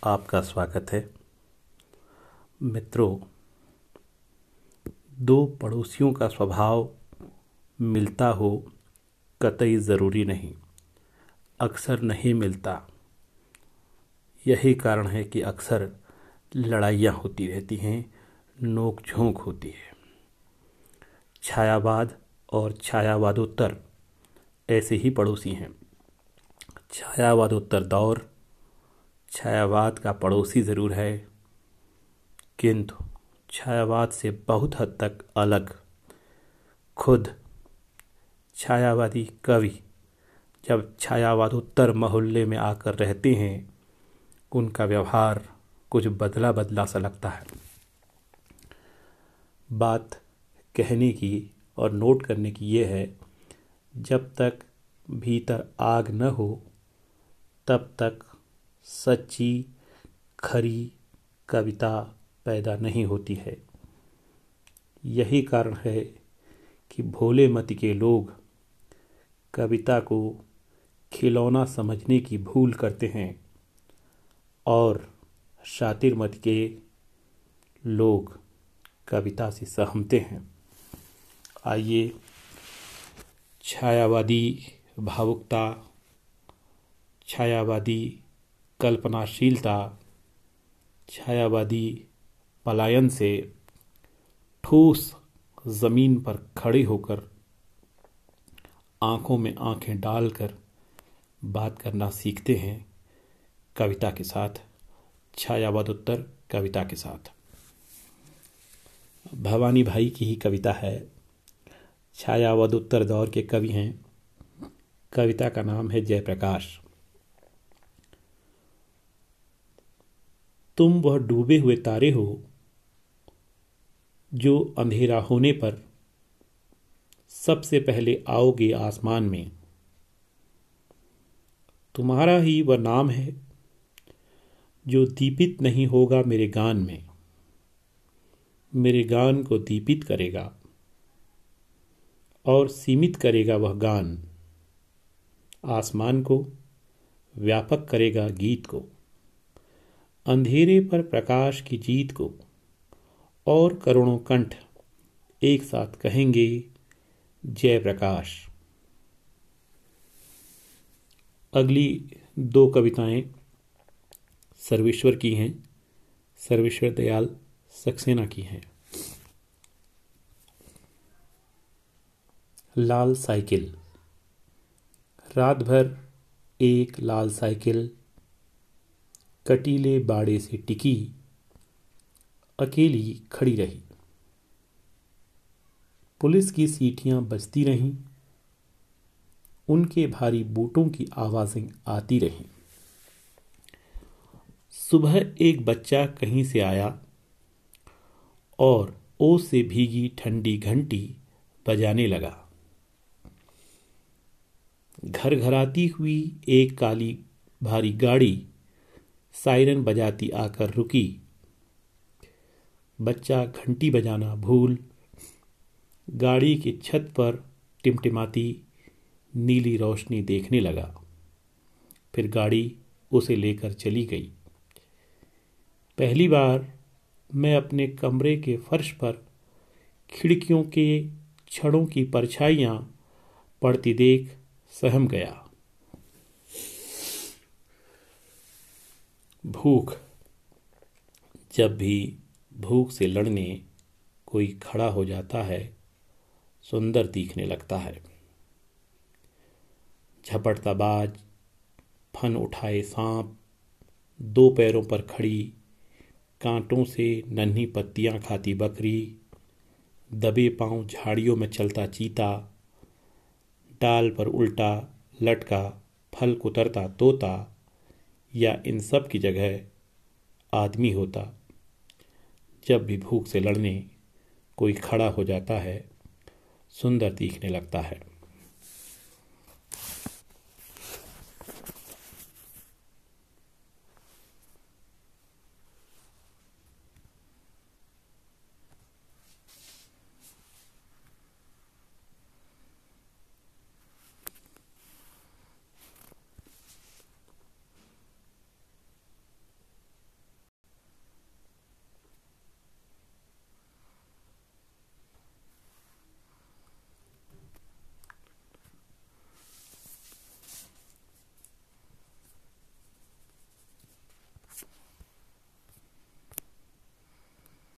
आपका स्वागत है। मित्रों, दो पड़ोसियों का स्वभाव मिलता हो कतई ज़रूरी नहीं, अक्सर नहीं मिलता। यही कारण है कि अक्सर लड़ाइयाँ होती रहती हैं, नोक झोंक होती है। छायावाद और छायावादोत्तर ऐसे ही पड़ोसी हैं। छायावादोत्तर दौर छायावाद का पड़ोसी ज़रूर है, किंतु छायावाद से बहुत हद तक अलग। खुद छायावादी कवि जब छायावादोत्तर मोहल्ले में आकर रहते हैं, उनका व्यवहार कुछ बदला बदला सा लगता है। बात कहने की और नोट करने की ये है, जब तक भीतर आग न हो तब तक सच्ची खरी कविता पैदा नहीं होती है। यही कारण है कि भोले मति के लोग कविता को खिलौना समझने की भूल करते हैं और शातिर मत के लोग कविता से सहमते हैं। आइए छायावादी भावुकता, छायावादी कल्पनाशीलता, छायावादी पलायन से ठोस ज़मीन पर खड़े होकर आँखों में आँखें डालकर बात करना सीखते हैं कविता के साथ, छायावादोत्तर कविता के साथ। भवानी भाई की ही कविता है। छायावादोत्तर दौर के कवि हैं। कविता का नाम है जयप्रकाश। तुम वह डूबे हुए तारे हो जो अंधेरा होने पर सबसे पहले आओगे आसमान में। तुम्हारा ही वह नाम है जो दीपित नहीं होगा मेरे गान में, मेरे गान को दीपित करेगा और सीमित करेगा वह गान, आसमान को व्यापक करेगा गीत को, अंधेरे पर प्रकाश की जीत को, और करोड़ों कंठ एक साथ कहेंगे जय प्रकाश। अगली दो कविताएं सर्वेश्वर की हैं, सर्वेश्वर दयाल सक्सेना की हैं। लाल साइकिल। रात भर एक लाल साइकिल कटीले बाड़े से टिकी अकेली खड़ी रही। पुलिस की सीटियां बजती रहीं, उनके भारी बूटों की आवाजें आती रहीं। सुबह एक बच्चा कहीं से आया और ओस से भीगी ठंडी घंटी बजाने लगा। घर घराती हुई एक काली भारी गाड़ी सायरन बजाती आकर रुकी। बच्चा घंटी बजाना भूल गाड़ी की छत पर टिमटिमाती नीली रोशनी देखने लगा। फिर गाड़ी उसे लेकर चली गई। पहली बार मैं अपने कमरे के फर्श पर खिड़कियों के छड़ों की परछाइयां पड़ती देख सहम गया। भूख। जब भी भूख से लड़ने कोई खड़ा हो जाता है, सुंदर दिखने लगता है। झपटता बाज, फन उठाए सांप, दो पैरों पर खड़ी, कांटों से नन्ही पत्तियां खाती बकरी, दबे पांव झाड़ियों में चलता चीता, डाल पर उल्टा लटका फल कुतरता तोता, या इन सब की जगह आदमी होता। जब भी भूख से लड़ने कोई खड़ा हो जाता है, सुंदर दिखने लगता है।